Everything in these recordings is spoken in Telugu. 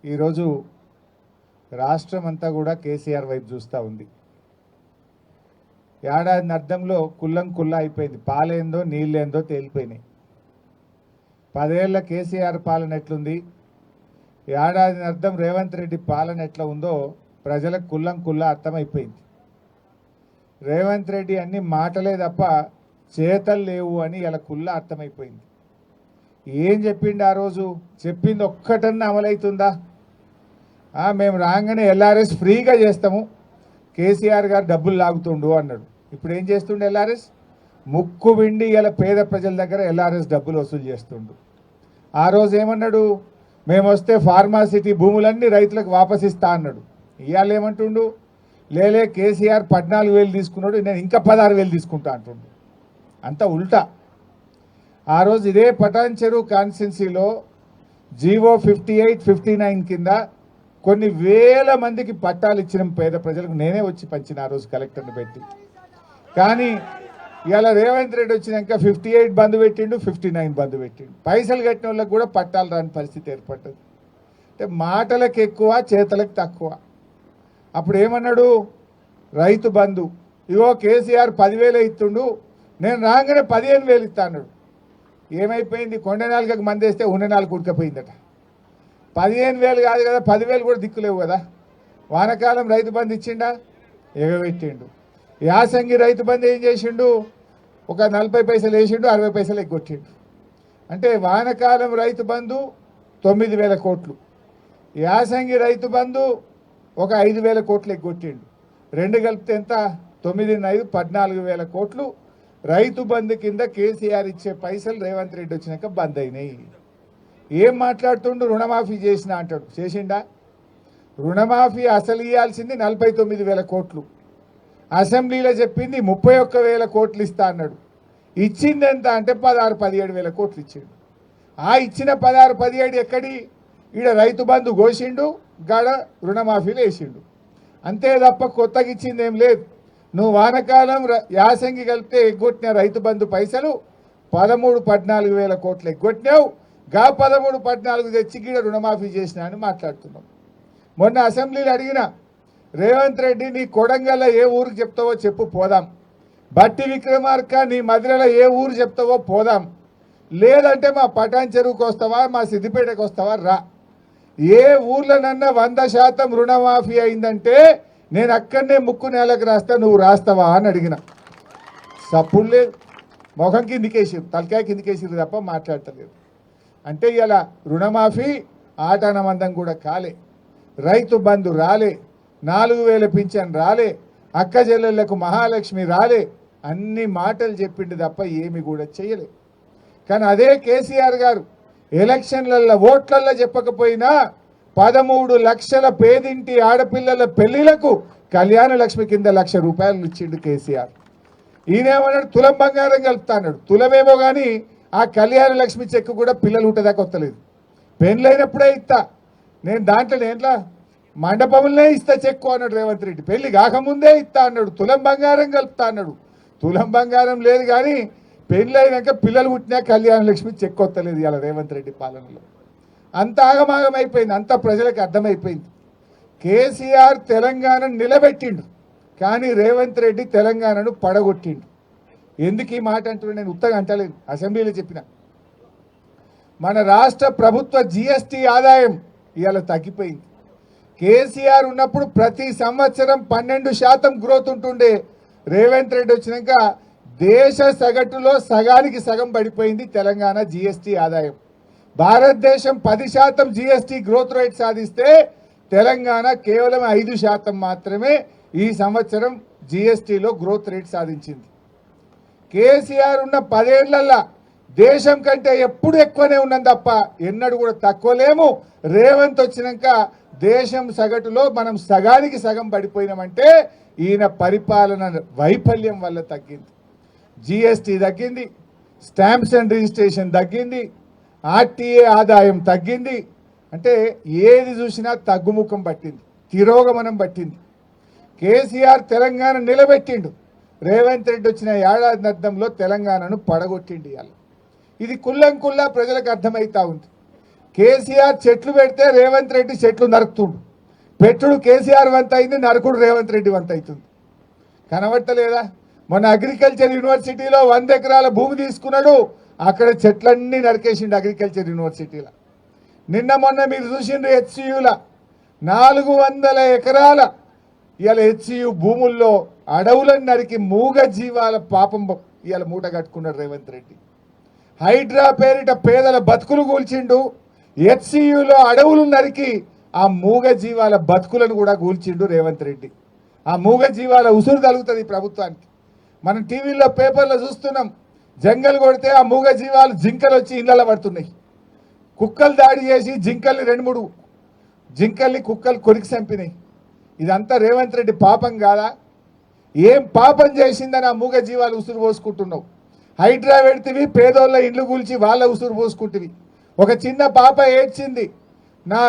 ఈరోజు రాష్ట్రం అంతా కూడా కేసీఆర్ వైపు చూస్తూ ఉంది. ఏడాది అర్థంలో కుల్లం కుల్ల అయిపోయింది. పాలేందో నీళ్ళేందో తేలిపోయినాయి. 10 ఏళ్ల కేసీఆర్ పాలన ఎట్లుంది, ఏడాది అర్థం రేవంత్ రెడ్డి పాలన ఎట్లా ఉందో ప్రజలకు కుల్లం కుల్ల అర్థమైపోయింది. రేవంత్ రెడ్డి అన్ని మాటలే తప్ప చేతలు లేవు అని ఇలా కుల్ల అర్థమైపోయింది. ఏం చెప్పిండు ఆ రోజు? చెప్పింది ఒక్కటన్నా అమలవుతుందా? మేము రాగానే ఎల్ఆర్ఎస్ ఫ్రీగా చేస్తాము, కేసీఆర్ గారు డబ్బులు లాగుతుండు అన్నాడు. ఇప్పుడు ఏం చేస్తుండు? ఎల్ఆర్ఎస్ ముక్కు విండి ఇలా పేద ప్రజల దగ్గర ఎల్ఆర్ఎస్ డబ్బులు వసూలు చేస్తుండు. ఆ రోజు ఏమన్నాడు? మేము వస్తే ఫార్మాసిటీ భూములన్నీ రైతులకు వాపసిస్తా అన్నాడు. ఇవాళ ఏమంటుండు? లేలే కేసీఆర్ 14,000 తీసుకున్నాడు, నేను ఇంకా 16,000 తీసుకుంటా అంటుండు. అంత ఉల్టా. ఆ రోజు ఇదే పటాన్ చెరువు కాన్స్టిట్యున్సీలో జీవో 58, 59 కింద కొన్ని వేల మందికి పట్టాలు ఇచ్చిన పేద ప్రజలకు నేనే వచ్చి పంచిన ఆ రోజు కలెక్టర్ని పెట్టి. కానీ ఇలా రేవంత్ రెడ్డి వచ్చినాక 58 బంద్ పెట్టిండు, 59 బంద్ పెట్టిండు. పైసలు కట్టిన వాళ్ళకి కూడా పట్టాలు రాని పరిస్థితి ఏర్పడ్డది. అంటే మాటలకు ఎక్కువ, చేతలకు తక్కువ. అప్పుడు ఏమన్నాడు? రైతు బంధు ఇగో కేసీఆర్ 10,000 ఇస్తుండు, నేను రాగానే 15,000 ఇస్తా అన్నాడు. ఏమైపోయింది? కొండ నాలుగకు మందేస్తే ఉన్న నాలుగు ఉడకపోయిందట. 15,000 కాదు కదా, 10,000 కూడా దిక్కులేవు కదా. వానకాలం రైతు బంధు ఇచ్చిండా? ఎగబెట్టిండు. యాసంగి రైతు బంధు ఏం చేసిండు? ఒక 40 పైసలు వేసిండు, 60 పైసలు ఎగ్గొట్టిండు. అంటే వానకాలం రైతు బంధు 9,000 కోట్లు, యాసంగి రైతు బంధు ఒక 5,000 కోట్లు ఎగ్గొట్టిండు. రెండు కలిపితే ఎంత? 9, 14,000 కోట్లు రైతు బంధు కింద కేసీఆర్ ఇచ్చే పైసలు రేవంత్ రెడ్డి వచ్చినాక బంద్ అయినాయి. ఏం మాట్లాడుతుండు? రుణమాఫీ చేసిన అంటాడు. చేసిండా? రుణమాఫీ అసలు ఇవ్వాల్సింది 49,000 కోట్లు. అసెంబ్లీలో చెప్పింది 31,000 కోట్లు ఇస్తా అన్నాడు. ఇచ్చింది ఎంత అంటే 16, 17,000 కోట్లు ఇచ్చిండు. ఆ ఇచ్చిన 16, 17 ఎక్కడి? ఈడ రైతు బంధు కోసిండు, గాడ రుణమాఫీలు వేసిండు. అంతే తప్ప కొత్తగా ఇచ్చింది ఏం లేదు. నువ్వు వానకాలం యాసంగి కలిపితే ఎగ్గొట్టిన రైతు బంధు పైసలు 13, 14,000 కోట్లు ఎగ్గొట్టినావు. గా 13, 14 తెచ్చి గీడ రుణమాఫీ చేసినా అని మాట్లాడుతున్నాం. మొన్న అసెంబ్లీలో అడిగిన రేవంత్ రెడ్డి, నీ కొడంగల్లో ఏ ఊరికి చెప్తావో చెప్పు పోదాం. బట్టి విక్రమార్క నీ మధురలో ఏ ఊరు చెప్తావో పోదాం. లేదంటే మా పటాన్ చెరువుకు వస్తావా, మా సిద్దిపేటకు వస్తావా రా. ఏ ఊర్లోనన్నా 100% రుణమాఫీ అయిందంటే నేను అక్కడనే ముక్కు నేలకు రాస్తా, నువ్వు రాస్తావా అని అడిగిన. సప్పుడు లేదు. ముఖం కిందికేసిరు, తలకాయ కిందికేసిరు తప్ప మాట్లాడతలేదు. అంటే ఇలా రుణమాఫీ ఆటానమందం కూడా కాలే, రైతు బంధు రాలే, 4,000 పింఛన్ రాలే, అక్క చెల్లెళ్లకు మహాలక్ష్మి రాలే. అన్ని మాటలు చెప్పిండు తప్ప ఏమి కూడా చేయలే. కానీ అదే కేసీఆర్ గారు ఎలక్షన్లలో ఓట్లల్లో చెప్పకపోయినా 13 లక్షల పేదింటి ఆడపిల్లల పెళ్లిలకు కళ్యాణ లక్ష్మి కింద ₹1,00,000 ఇచ్చిండు కేసీఆర్. ఈయనేమన్నాడు? తులం బంగారం కలుపుతా అన్నాడు. తులమేమో కానీ ఆ కళ్యాణ లక్ష్మి చెక్కు కూడా పిల్లలు ఉంటుందాకా వస్తలేదు. పెళ్ళైనప్పుడే ఇస్తా నేను, దాంట్లో మండపంలోనే ఇస్తా చెక్కు అన్నాడు రేవంత్ రెడ్డి. పెళ్లి కాకముందే ఇస్తా అన్నాడు. తులం బంగారం కలుపుతా అన్నాడు. తులం బంగారం లేదు కానీ పెళ్ళైనాక పిల్లలు పుట్టినా కళ్యాణ లక్ష్మి చెక్కు వస్తలేదు ఇలా రేవంత్ రెడ్డి పాలనలో. అంత ఆగమాగం అయిపోయింది. అంత ప్రజలకు అర్థమైపోయింది. కేసీఆర్ తెలంగాణను నిలబెట్టిండు, కానీ రేవంత్ రెడ్డి తెలంగాణను పడగొట్టిండు. ఎందుకు ఈ మాట అంటున్నా? నేను ఉత్తగా అంటలేను, అసెంబ్లీలో చెప్పిన. మన రాష్ట్ర ప్రభుత్వ జీఎస్టీ ఆదాయం ఇవాళ తగ్గిపోయింది. కేసీఆర్ ఉన్నప్పుడు ప్రతి సంవత్సరం 12% గ్రోత్ ఉంటుండే. రేవంత్ రెడ్డి వచ్చినాక దేశ సగటులో సగానికి సగం పడిపోయింది తెలంగాణ జీఎస్టీ ఆదాయం. భారతదేశం 10% జీఎస్టీ గ్రోత్ రేట్ సాధిస్తే తెలంగాణ కేవలం 5% మాత్రమే ఈ సంవత్సరం జీఎస్టీలో గ్రోత్ రేట్ సాధించింది. కేసీఆర్ ఉన్న 10 ఏళ్లలో దేశం కంటే ఎప్పుడు ఎక్కువనే ఉన్నది తప్ప ఎన్నడూ కూడా తక్కువ లేము. రేవంత్ వచ్చినాక దేశం సగటులో మనం సగానికి సగం పడిపోయినామంటే ఈయన పరిపాలన వైఫల్యం వల్ల తగ్గింది. జీఎస్టీ తగ్గింది, స్టాంప్స్ అండ్ రిజిస్ట్రేషన్ తగ్గింది, ఆర్టీఏ ఆదాయం తగ్గింది. అంటే ఏది చూసినా తగ్గుముఖం పట్టింది, తిరోగమనం పట్టింది. కేసీఆర్ తెలంగాణ నిలబెట్టిండు, రేవంత్ రెడ్డి వచ్చిన ఏడాది అర్థంలో తెలంగాణను పడగొట్టిండు. ఇవాళ ఇది కుల్లం కుల్లా ప్రజలకు అర్థమవుతా ఉంది. కేసీఆర్ చెట్లు పెడితే రేవంత్ రెడ్డి చెట్లు నరుకుతుండు. పెట్టుడు కేసీఆర్ వంత అయింది, నరకుడు రేవంత్ రెడ్డి వంత అవుతుంది. కనబట్టలేదా? మొన్న అగ్రికల్చర్ యూనివర్సిటీలో 100 ఎకరాల భూమి తీసుకున్నాడు, అక్కడ చెట్లన్నీ నరికేసిండు అగ్రికల్చర్ యూనివర్సిటీలో. నిన్న మొన్న మీరు చూసిండ్రు హెచ్సియుల 400 ఎకరాల ఇవాళ హెచ్సియు భూముల్లో అడవులను నరికి మూగ జీవాల పాపం ఇవాళ మూట కట్టుకున్నాడు రేవంత్ రెడ్డి. హైడ్రా పేరిట పేదల బతుకులు కూల్చిండు, హెచ్సియులో అడవులు నరికి ఆ మూగ జీవాల బతుకులను కూడా కూల్చిండు రేవంత్ రెడ్డి. ఆ మూగ జీవాల ఉసురు తగులుతుంది ప్రభుత్వానికి. మనం టీవీలో పేపర్లో చూస్తున్నాం, జంగల్ కొడితే ఆ మూగ జీవాలు జింకలు వచ్చి ఇళ్లలో పడుతున్నాయి. కుక్కలు దాడి చేసి జింకల్ని 2-3 జింకల్ని కుక్కలు కొరికి చంపినాయి. ఇదంతా రేవంత్ రెడ్డి పాపం కాదా? ఏం పాపం చేసిందని ఆ మూగ జీవాలు ఉసురు పోసుకుంటున్నావు? హైడ్రా పెడితివి, పేదోళ్ళ ఇండ్లు కూల్చి వాళ్ళ ఉసురు పోసుకుంటువి. ఒక చిన్న పాప ఏడ్చింది, నా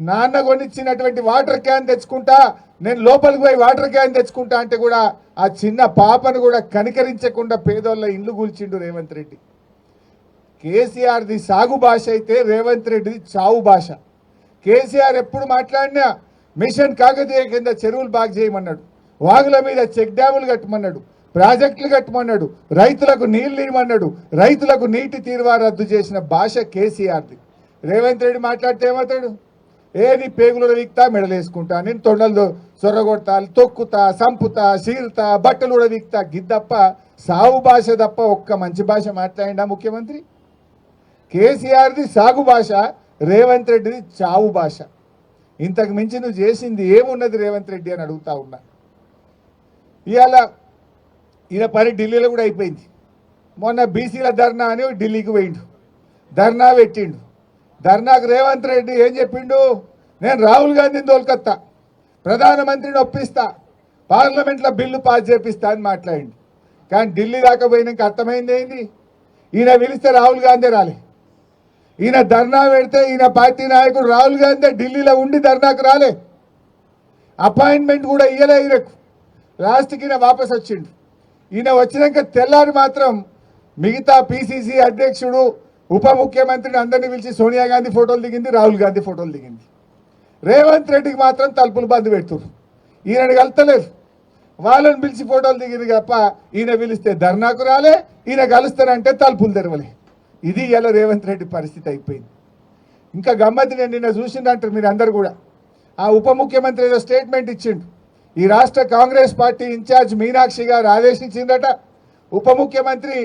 నాన్న కొనిచ్చినటువంటి వాటర్ క్యాన్ తెచ్చుకుంటా, నేను లోపలికి పోయి వాటర్ క్యాన్ తెచ్చుకుంటా అంటే కూడా ఆ చిన్న పాపను కూడా కనికరించకుండా పేదోళ్ళ ఇండ్లు కూల్చిండు రేవంత్ రెడ్డి. కేసీఆర్ది సాగు భాష అయితే రేవంత్ రెడ్డిది చావు భాష. కేసీఆర్ ఎప్పుడు మాట్లాడినా మిషన్ కాకతీయ కింద చెరువులు బాగు చేయమన్నాడు, వాగుల మీద చెక్ డ్యాములు కట్టమన్నాడు, ప్రాజెక్టులు కట్టమన్నాడు, రైతులకు నీళ్లు ఇవ్వమన్నాడు, రైతులకు నీటి తీరువా రద్దు చేసిన భాష కేసీఆర్ది. రేవంత్ రెడ్డి మాట్లాడితే ఏమవుతాడు? నీ పేగులు వీక్తా, మెడలేసుకుంటా, నేను తొండలు సొర్రగొడతా, తొక్కుతా, సంపుతా, సీరుతా, బట్టలు కూడా వీక్తా, గిద్దప్ప సాగు భాష తప్ప ఒక్క మంచి భాష మాట్లాడిండా ముఖ్యమంత్రి? కేసీఆర్ది సాగు భాష, రేవంత్ రెడ్డిది చావు భాష. ఇంతకు మించి నువ్వు చేసింది ఏమున్నది రేవంత్ రెడ్డి అని అడుగుతా ఉన్నా. ఇవాళ ఈయన పని ఢిల్లీలో కూడా అయిపోయింది. మొన్న బీసీల ధర్నా అని ఢిల్లీకి పోయిండు, ధర్నా పెట్టిండు. ధర్నాకు రేవంత్ రెడ్డి ఏం చెప్పిండు? నేను రాహుల్ గాంధీని తోలుకొత్తా, ప్రధానమంత్రిని ఒప్పిస్తా, పార్లమెంట్లో బిల్లు పాస్ చేపిస్తా అని మాట్లాడిండు. కానీ ఢిల్లీ దాకా పోయినాక అర్థమైంది ఏంది? ఈయన పిలిస్తే రాహుల్ గాంధీ రాలే, ఈయన ధర్నా పెడితే ఈయన పార్టీ నాయకుడు రాహుల్ గాంధీ ఢిల్లీలో ఉండి ధర్నాకు రాలే, అపాయింట్మెంట్ కూడా ఇయ్యలే ఈయనకు. లాస్ట్కి ఈయన వాపస్ వచ్చిండు. ఈయన వచ్చినాక తెల్లారి మాత్రం మిగతా పిసిసి అధ్యక్షుడు, ఉప ముఖ్యమంత్రిని అందరినీ పిలిచి సోనియా గాంధీ ఫోటోలు దిగింది, రాహుల్ గాంధీ ఫోటోలు దిగింది. రేవంత్ రెడ్డికి మాత్రం తలుపులు బంద్ పెడుతున్నారు. ఈయనని కలుస్తలేదు, వాళ్ళని పిలిచి ఫోటోలు దిగింది తప్ప ఈయన పిలిస్తే ధర్నాకు రాలే, ఈయన కలుస్తారంటే తలుపులు తెరవలే. ఇది ఇలా రేవంత్ రెడ్డి పరిస్థితి అయిపోయింది. ఇంకా గమ్మతి నేను నిన్న చూసిందంటారు మీరు అందరు కూడా. ఆ ఉప ముఖ్యమంత్రి ఏదో స్టేట్మెంట్ ఇచ్చిండు. ఈ రాష్ట్ర కాంగ్రెస్ పార్టీ ఇన్ఛార్జ్ మీనాక్షి గారు ఆదేశించిందట, ఉప ముఖ్యమంత్రి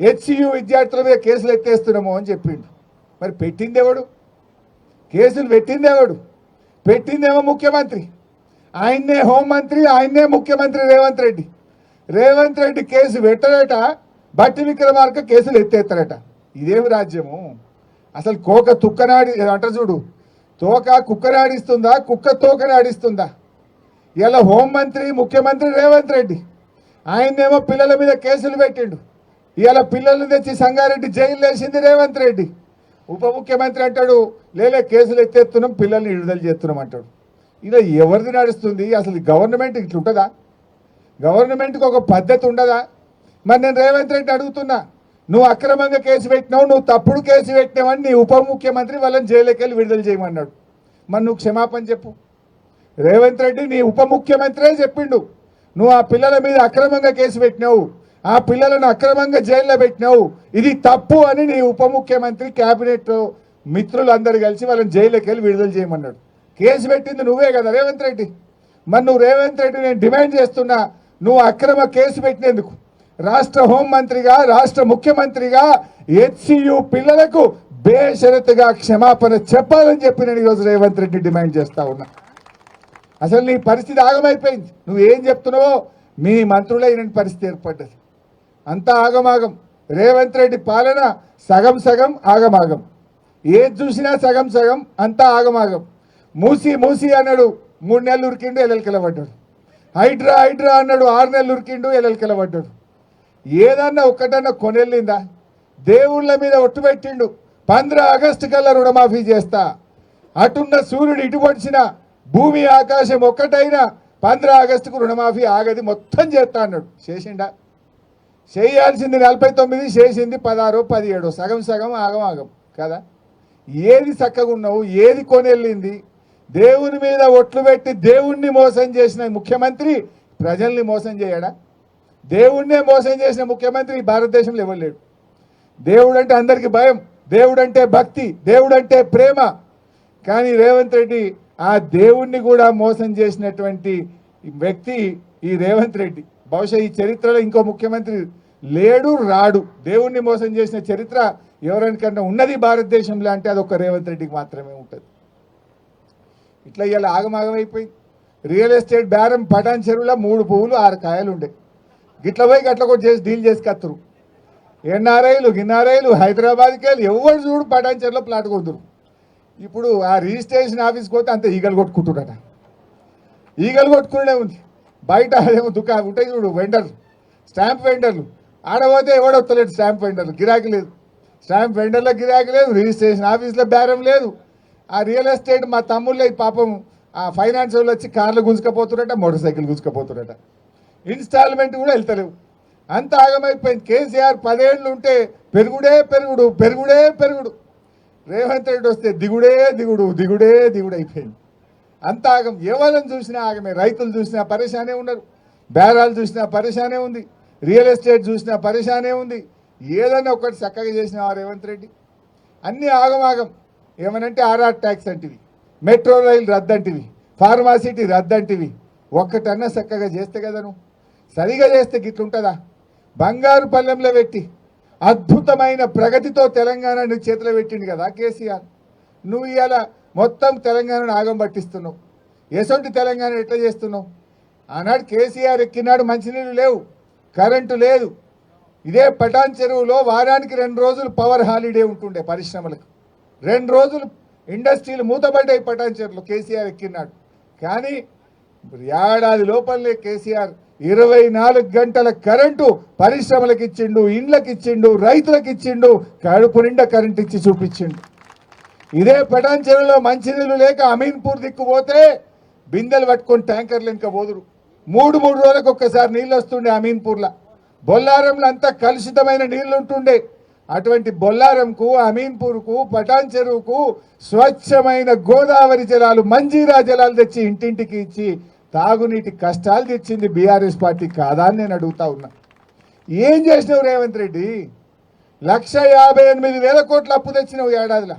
హెచ్సియు విద్యార్థుల మీద కేసులు ఎత్తేస్తున్నాము అని చెప్పిండు. మరి పెట్టిందేవాడు? కేసులు పెట్టిందేవాడు? పెట్టిందేమో ముఖ్యమంత్రి, ఆయన్నే హోంమంత్రి, ఆయన్నే ముఖ్యమంత్రి రేవంత్ రెడ్డి. రేవంత్ రెడ్డి కేసు పెట్టడట, బట్టి విక్రమార్క కేసులు ఎత్తేస్తారట. ఇదేమి రాజ్యము? అసలు కోక తుక్కనాడి అంట చూడు, తోక కుక్కనాడిస్తుందా, కుక్క తోకనాడిస్తుందా? ఇలా హోంమంత్రి ముఖ్యమంత్రి రేవంత్ రెడ్డి, ఆయన్నేమో పిల్లల మీద కేసులు పెట్టిండు. ఇలా పిల్లల్ని తెచ్చి సంగారెడ్డి జైలు వేసింది రేవంత్ రెడ్డి. ఉప ముఖ్యమంత్రి అంటాడు లేలే కేసులు ఎత్తేస్తున్నాం, పిల్లల్ని విడుదల చేస్తున్నాం అంటాడు. ఇలా ఎవరిది నడుస్తుంది? అసలు గవర్నమెంట్ ఇట్లుంటుందా? గవర్నమెంట్కి ఒక పద్ధతి ఉండదా? మరి నేను రేవంత్ రెడ్డి అడుగుతున్నా, నువ్వు అక్రమంగా కేసు పెట్టినావు, నువ్వు తప్పుడు కేసు పెట్టినావని నీ ఉప ముఖ్యమంత్రి వాళ్ళని జైలుకి వెళ్ళి విడుదల చేయమన్నాడు. మరి నువ్వు క్షమాపణ చెప్పు. రేవంత్ రెడ్డి నీ ఉప ముఖ్యమంత్రే చెప్పిండు, నువ్వు ఆ పిల్లల మీద అక్రమంగా కేసు పెట్టినావు, ఆ పిల్లలను అక్రమంగా జైల్లో పెట్టినావు, ఇది తప్పు అని నీ ఉప ముఖ్యమంత్రి క్యాబినెట్ మిత్రులు అందరు కలిసి వాళ్ళని జైలుకి వెళ్ళి విడుదల చేయమన్నాడు. కేసు పెట్టింది నువ్వే కదా రేవంత్ రెడ్డి. మరి నువ్వు రేవంత్ రెడ్డి నేను డిమాండ్ చేస్తున్నా, నువ్వు అక్రమ కేసు పెట్టినందుకు రాష్ట్ర హోంమంత్రిగా, రాష్ట్ర ముఖ్యమంత్రిగా హెచ్సియు పిల్లలకు బేషరతుగా క్షమాపణ చెప్పాలని చెప్పి నేను ఈరోజు రేవంత్ రెడ్డి డిమాండ్ చేస్తా ఉన్నా. అసలు నీ పరిస్థితి ఆగమైపోయింది. నువ్వేం చెప్తున్నావో మీ మంత్రులైన పరిస్థితి ఏర్పడ్డది. అంతా ఆగమాగం. రేవంత్ రెడ్డి పాలన సగం సగం ఆగమాగం. ఏది చూసినా సగం సగం, అంతా ఆగమాగం. మూసి మూసి అన్నాడు, 3 నెలలు ఉరికిండు, ఎల్లెలకెళ్ళబడ్డాడు. హైడ్రా హైడ్రా అన్నాడు, 6 నెలలు ఉరికిండు, ఎల్లెలకెళ్ళబడ్డాడు. ఏదన్నా ఒక్కటన్నా కొనెళ్ళిందా? దేవుళ్ళ మీద ఒట్టు పెట్టిండు, 15 ఆగస్టు కల్లా రుణమాఫీ చేస్తా. అటున్న సూర్యుడు ఇటు పొడిచిన భూమి ఆకాశం ఒక్కటైనా 15 ఆగస్టుకు రుణమాఫీ ఆగది, మొత్తం చేస్తా అన్నాడు. చేసిండా? చేయాల్సింది 49, చేసింది 16, 17, సగం సగం ఆగం ఆగం కదా. ఏది చక్కగా ఉన్నావు, ఏది కొనెళ్ళింది? దేవుని మీద ఒట్లు పెట్టి దేవుణ్ణి మోసం చేసిన ముఖ్యమంత్రి ప్రజల్ని మోసం చేయడా? దేవుణ్ణే మోసం చేసిన ముఖ్యమంత్రి భారతదేశంలో ఎవరు లేడు. దేవుడు అంటే అందరికీ భయం, దేవుడు అంటే భక్తి, దేవుడు అంటే ప్రేమ. కానీ రేవంత్ రెడ్డి ఆ దేవుణ్ణి కూడా మోసం చేసినటువంటి వ్యక్తి ఈ రేవంత్ రెడ్డి. బహుశా ఈ చరిత్రలో ఇంకో ముఖ్యమంత్రి లేడు, రాడు. దేవుణ్ణి మోసం చేసిన చరిత్ర ఎవరికన్నా ఉన్నది భారతదేశంలో అంటే అదొక రేవంత్ రెడ్డికి మాత్రమే ఉంటుంది. ఇట్లా ఇలా ఆగమాగమైపోయింది. రియల్ ఎస్టేట్ బేరం పటాన్ చెరువులో 3 పువ్వులు 6 కాయలు ఉండే. గిట్ల పోయి గట్ల కూడా చేసి డీల్ చేసి కత్తరు. ఎన్ఆర్ఐలు హైదరాబాద్కి వెళ్ళి ఎవరు చూడు పటాన్ చెరువులో ప్లాట్ కొడుతురు. ఇప్పుడు ఆ రిజిస్ట్రేషన్ ఆఫీస్కి పోతే అంత ఈగలు కొట్టుకుంటుడట. ఈగలు కొట్టుకునే ఉంది. బయట ఏమో దుకాణం ఉంటాయి చూడు, వెండర్లు, స్టాంప్ వెండర్లు, ఆడపోతే ఎవడొత్తలేడు. స్టాంప్ వెండర్లు గిరాకీ లేదు, స్టాంప్ వెండర్లకు గిరాకీ లేదు, రిజిస్ట్రేషన్ ఆఫీస్లో బేరం లేదు. ఆ రియల్ ఎస్టేట్ మా తమ్ముళ్ళే పాపం ఆ ఫైనాన్స్ వాళ్ళు వచ్చి కార్లు గుంజుకపోతున్నట, మోటార్ సైకిల్ గుంజుకపోతున్నట. ఇన్స్టాల్మెంట్ కూడా వెళ్తలేవు. అంత ఆగమైపోయింది. కేసీఆర్ 10 ఏళ్ళు ఉంటే పెరుగుడే పెరుగుడు, పెరుగుడే పెరుగుడు. రేవంత్ రెడ్డి వస్తే దిగుడే దిగుడు, దిగుడే దిగుడు అయిపోయింది. అంత ఆగం. ఎవరిని చూసినా ఆగమే. రైతులు చూసినా పరేషానే ఉన్నారు, బేరాలు చూసినా పరేషానే ఉంది, రియల్ ఎస్టేట్ చూసినా పరేషానే ఉంది. ఏదైనా ఒకటి చక్కగా చేసినా రేవంత్ రెడ్డి. అన్నీ ఆగమాగం. ఏమనంటే ఆర్ఆర్ ట్యాక్స్ అంటివి, మెట్రో రైలు రద్దంటివి, ఫార్మాసిటీ రద్దంటివి. ఒక్కటన్నా చక్కగా చేస్తే కదా నువ్వు. సరిగా చేస్తే గిట్లుంటుందా? బంగారు పల్లెంలో పెట్టి అద్భుతమైన ప్రగతితో తెలంగాణను చేతిలో పెట్టింది కదా కేసీఆర్. నువ్వు ఇవాళ మొత్తం తెలంగాణను ఆగం పట్టిస్తున్నావు. ఎసొంటి తెలంగాణ ఎట్లా చేస్తున్నావు? ఆనాడు కేసీఆర్ ఎక్కినాడు మంచినీళ్ళు లేవు, కరెంటు లేదు. ఇదే పటాన్ చెరువులో వారానికి 2 రోజులు పవర్ హాలిడే ఉంటుండే పరిశ్రమలకు. 2 రోజులు ఇండస్ట్రీలు మూతబడ్డాయి పటాన్ చెరువులో కేసీఆర్ ఎక్కినాడు. కానీ ఏడాది లోపలనే కేసీఆర్ 24 గంటల కరెంటు పరిశ్రమలకు ఇచ్చిండు, ఇండ్లకు ఇచ్చిండు, రైతులకు ఇచ్చిండు, కడుపు నిండా కరెంటు ఇచ్చి చూపించిండు. ఇదే పటాన్ చెరువులో మంచినీళ్ళు లేక అమీన్పూర్ దిక్కుపోతే బిందెలు పట్టుకొని ట్యాంకర్లు ఇంకా పోదురు. 3 రోజులకు ఒక్కసారి నీళ్ళు వస్తుండే అమీన్పూర్లో. బొల్లారంలో అంతా కలుషితమైన నీళ్లు ఉంటుండే. అటువంటి బొల్లారంకు, అమీన్పూర్కు, పటాన్ చెరువుకు స్వచ్ఛమైన గోదావరి జలాలు, మంజీరా జలాలు తెచ్చి ఇంటింటికి ఇచ్చి తాగునీటి కష్టాలు తెచ్చింది బీఆర్ఎస్ పార్టీ కాదా అని నేను అడుగుతా ఉన్నా. ఏం చేసినావు రేవంత్ రెడ్డి? 1,58,000 కోట్ల అప్పు తెచ్చినావు ఏడాదిలో.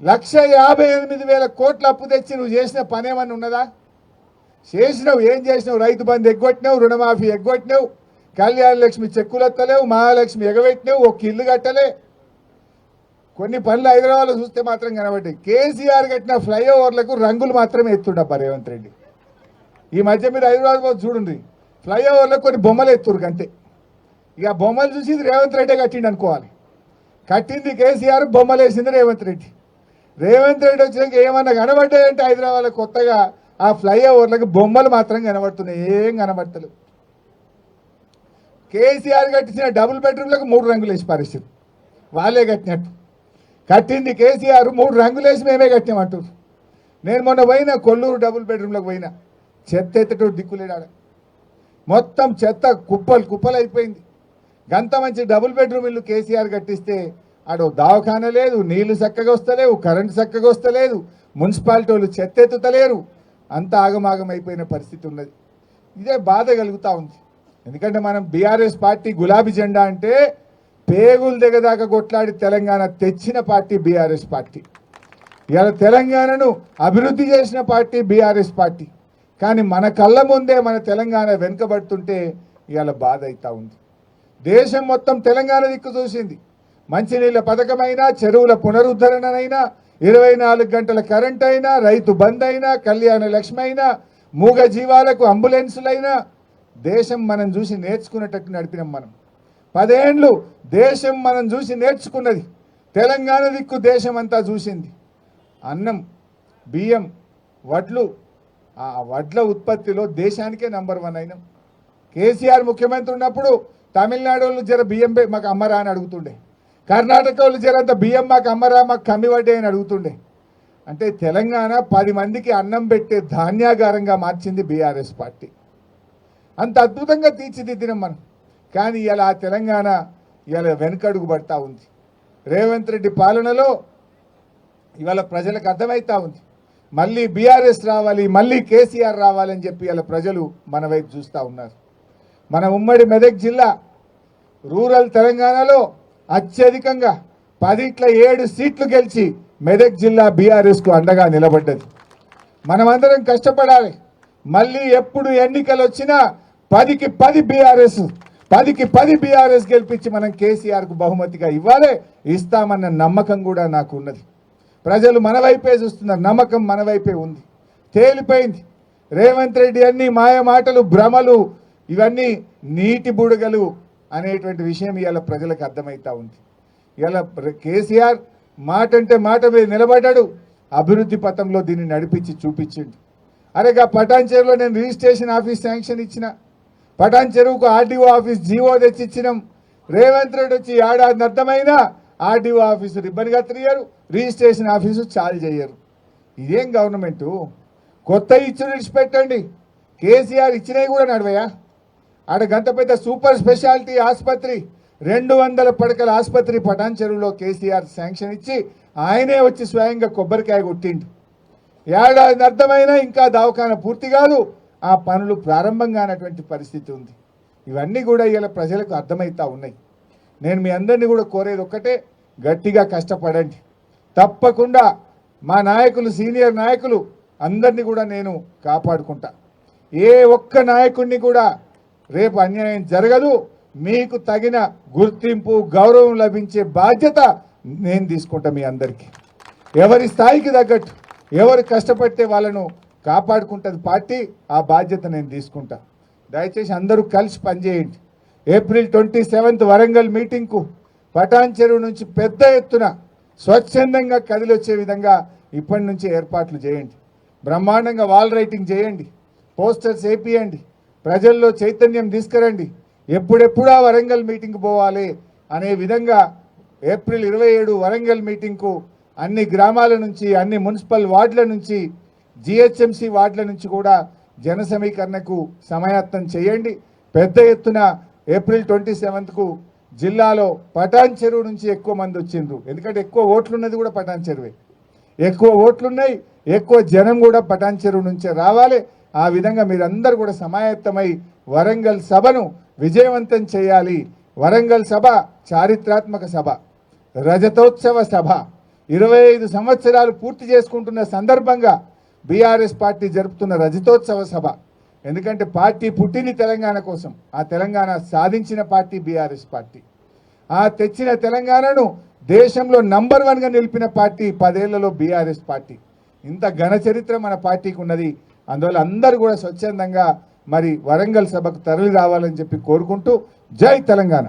1,58,000 కోట్ల అప్పు తెచ్చి నువ్వు చేసిన పని ఏమన్నా ఉన్నదా? చేసినావు. ఏం చేసినావు? రైతు బంధు ఎగ్గొట్టినావు, రుణమాఫీ ఎగ్గొట్టినావు, కళ్యాణ లక్ష్మి చెక్కులు ఎత్తలేవు, మహాలక్ష్మి ఎగబెట్టినావు, ఒక ఇల్లు కట్టలే. కొన్ని పనులు హైదరాబాద్లో చూస్తే మాత్రం కనబడ్డాయి. కేసీఆర్ కట్టిన ఫ్లైఓవర్లకు రంగులు మాత్రమే ఎత్తుండబ్బా రేవంత్ రెడ్డి. ఈ మధ్య మీరు హైదరాబాద్ చూడండి, ఫ్లైఓవర్లకు కొన్ని బొమ్మలు ఎత్తురు అంతే. ఇక బొమ్మలు చూసి ఇది రేవంత్ రెడ్డి కట్టిండి అనుకోవాలి. కట్టింది కేసీఆర్, బొమ్మలు వేసింది రేవంత్ రెడ్డి. రేవంత్ రెడ్డి వచ్చినాక ఏమన్నా కనబడ్డాయంటే హైదరాబాద్లో కొత్తగా ఆ ఫ్లైఓవర్లకు బొమ్మలు మాత్రం కనబడుతున్నాయి, ఏం కనబడతలేవు. కేసీఆర్ కట్టించిన డబుల్ బెడ్రూమ్లకు 3 రంగులు వేసి పరిస్థితి వాళ్ళే కట్టినట్టు. కట్టింది కేసీఆర్, 3 రంగులు వేసి మేమే కట్టినామంటారు. నేను మొన్న పోయినా కొల్లూరు డబుల్ బెడ్రూమ్లకు పోయినా, చెత్త ఎత్తటోడు దిక్కులేడాడ. మొత్తం చెత్త కుప్పలు కుప్పలు అయిపోయింది. గంత మంచి డబుల్ బెడ్రూమ్ ఇల్లు కేసీఆర్ కట్టిస్తే ఆడో దవాఖాన లేదు, నీళ్లు చక్కగా వస్తలేవు, కరెంటు చక్కగా వస్తలేదు, మున్సిపాలిటీ వాళ్ళు చెత్త ఎత్తుతలేరు. అంత ఆగమాగం అయిపోయిన పరిస్థితి ఉన్నది. ఇదే బాధ కలుగుతూ ఉంది. ఎందుకంటే మనం బీఆర్ఎస్ పార్టీ గులాబీ జెండా అంటే పేగులు దిగదాకా కొట్లాడి తెలంగాణ తెచ్చిన పార్టీ బీఆర్ఎస్ పార్టీ. ఇవాళ తెలంగాణను అభివృద్ధి చేసిన పార్టీ బీఆర్ఎస్ పార్టీ. కానీ మన కళ్ళ ముందే మన తెలంగాణ వెనుకబడుతుంటే ఇవాళ బాధ అవుతూ ఉంది. దేశం మొత్తం తెలంగాణ దిక్కు చూసింది. మంచినీళ్ళ పథకమైనా, చెరువుల పునరుద్ధరణనైనా, 24 గంటల కరెంట్ అయినా, రైతు బంద్ అయినా, కళ్యాణ లక్ష్మి అయినా, మూగ జీవాలకు అంబులెన్సులైనా దేశం మనం చూసి నేర్చుకునేటట్టు నడిపినాం. మనం 10 ఏళ్ళు దేశం మనం చూసి నేర్చుకున్నది. తెలంగాణ దిక్కు దేశం అంతా చూసింది. అన్నం, బియ్యం, వడ్లు, ఆ వడ్ల ఉత్పత్తిలో దేశానికే నంబర్ 1 అయినాం. కేసీఆర్ ముఖ్యమంత్రి ఉన్నప్పుడు తమిళనాడు వాళ్ళు జర బియ్యం మాకు అమ్మరా అని అడుగుతుండే, కర్ణాటక వాళ్ళు జరంత బియ్యం మాకు అమ్మరా, మాకు కమ్మి వడ్డే అని అడుగుతుండే. అంటే తెలంగాణ 10 మందికి అన్నం పెట్టే ధాన్యాగారంగా మార్చింది బీఆర్ఎస్ పార్టీ. అంత అద్భుతంగా తీర్చిదిద్దినాం మనం. కానీ ఇలా ఆ తెలంగాణ ఇలా వెనుకడుగు పడతా ఉంది. రేవంత్ రెడ్డి పాలనలో ఇవాళ ప్రజలకు అర్థమవుతా ఉంది. మళ్ళీ బీఆర్ఎస్ రావాలి, మళ్ళీ కేసీఆర్ రావాలని చెప్పి ఇలా ప్రజలు మన వైపు చూస్తూ ఉన్నారు. మన ఉమ్మడి మెదక్ జిల్లా రూరల్ తెలంగాణలో అత్యధికంగా 7 సీట్లు గెలిచి మెదక్ జిల్లా బీఆర్ఎస్కు అండగా నిలబడ్డది. మనమందరం కష్టపడాలి. మళ్ళీ ఎప్పుడు ఎన్నికలు వచ్చినా 10కి 10 బీఆర్ఎస్ 10కి 10 బీఆర్ఎస్ గెలిపించి మనం కేసీఆర్కు బహుమతిగా ఇవ్వాలి. ఇస్తామన్న నమ్మకం కూడా నాకు ఉన్నది. ప్రజలు మన వైపే చూస్తున్నారు. నమ్మకం మన వైపే ఉంది. తేలిపోయింది. రేవంత్ రెడ్డి అన్ని మాయ మాటలు, భ్రమలు, ఇవన్నీ నీటి బుడగలు అనేటువంటి విషయం ఇవాళ ప్రజలకు అర్థమవుతా ఉంది. ఇవాళ కేసీఆర్ మాట అంటే మాట మీద నిలబడ్డాడు. అభివృద్ధి పథంలో దీన్ని నడిపించి చూపించిండు. అరేగా పటాన్ చెరువులో నేను రిజిస్ట్రేషన్ ఆఫీస్ శాంక్షన్ ఇచ్చిన, పటాన్ చెరువుకు ఆర్డీఓ ఆఫీస్ జీవో తెచ్చిచ్చినాం. రేవంత్ రెడ్డి వచ్చి ఏడాది అర్థమైనా ఆర్డీఓ ఆఫీసు రిబ్బన్ కత్తిరియరు, రిజిస్ట్రేషన్ ఆఫీసు చాలు చేయరు. ఇదేం గవర్నమెంటు? కొత్త ఇచ్చిన విడిచిపెట్టండి. కేసీఆర్ ఇచ్చినవి కూడా నడవయా? ఆడ గంత పెద్ద సూపర్ స్పెషాలిటీ ఆసుపత్రి, 200 పడకల ఆసుపత్రి పటాన్ చెరువులో కేసీఆర్ శాంక్షన్ ఇచ్చి ఆయనే వచ్చి స్వయంగా కొబ్బరికాయ కొట్టిండు. ఏడాది అర్థమైనా ఇంకా దవాఖాన పూర్తి కాదు, ఆ పనులు ప్రారంభం కానటువంటి పరిస్థితి ఉంది. ఇవన్నీ కూడా ఇలా ప్రజలకు అర్థమవుతా ఉన్నాయి. నేను మీ అందరినీ కూడా కోరేది ఒక్కటే, గట్టిగా కష్టపడండి. తప్పకుండా మా నాయకులు, సీనియర్ నాయకులు అందరినీ కూడా నేను కాపాడుకుంటా. ఏ ఒక్క నాయకుడిని కూడా రేపు అన్యాయం జరగదు. మీకు తగిన గుర్తింపు, గౌరవం లభించే బాధ్యత నేను తీసుకుంటా. మీ అందరికీ ఎవరి స్థాయికి తగ్గట్టు ఎవరు కష్టపడితే వాళ్ళను కాపాడుకుంటుంది పార్టీ. ఆ బాధ్యత నేను తీసుకుంటా. దయచేసి అందరూ కలిసి పనిచేయండి. ఏప్రిల్ 27 వరంగల్ మీటింగ్కు పటాన్ చెరువు నుంచి పెద్ద ఎత్తున స్వచ్ఛందంగా కదిలొచ్చే విధంగా ఇప్పటి నుంచి ఏర్పాట్లు చేయండి. బ్రహ్మాండంగా వాల్ రైటింగ్ చేయండి, పోస్టర్స్ వేపియండి, ప్రజల్లో చైతన్యం తీసుకురండి. ఎప్పుడెప్పుడా వరంగల్ మీటింగ్కి పోవాలి అనే విధంగా ఏప్రిల్ 27 వరంగల్ మీటింగ్కు అన్ని గ్రామాల నుంచి, అన్ని మున్సిపల్ వార్డుల నుంచి, జిహెచ్ఎంసీ వార్డుల నుంచి కూడా జన సమీకరణకు సమాయత్తం చేయండి. పెద్ద ఎత్తున ఏప్రిల్ 27కు జిల్లాలో పటాన్ చెరువు నుంచి ఎక్కువ మంది వచ్చిండ్రు. ఎందుకంటే ఎక్కువ ఓట్లున్నది కూడా పటాన్ చెరువే. ఎక్కువ ఓట్లున్నాయి, ఎక్కువ జనం కూడా పటాన్ చెరువు నుంచే రావాలి. ఆ విధంగా మీరందరూ కూడా సమాయత్తమై వరంగల్ సభను విజయవంతం చేయాలి. వరంగల్ సభ చారిత్రాత్మక సభ, రజతోత్సవ సభ. 25 సంవత్సరాలు పూర్తి చేసుకుంటున్న సందర్భంగా బీఆర్ఎస్ పార్టీ జరుపుతున్న రజతోత్సవ సభ. ఎందుకంటే పార్టీ పుట్టింది తెలంగాణ కోసం. ఆ తెలంగాణ సాధించిన పార్టీ బీఆర్ఎస్ పార్టీ. ఆ తెచ్చిన తెలంగాణను దేశంలో నంబర్ 1గా నిలిపిన పార్టీ 10 ఏళ్లలో బీఆర్ఎస్ పార్టీ. ఇంత ఘన చరిత్ర మన పార్టీకి ఉన్నది. అందువల్ల అందరూ కూడా స్వచ్ఛందంగా మరి వరంగల్ సభకు తరలి రావాలని చెప్పి కోరుకుంటూ, జై తెలంగాణ.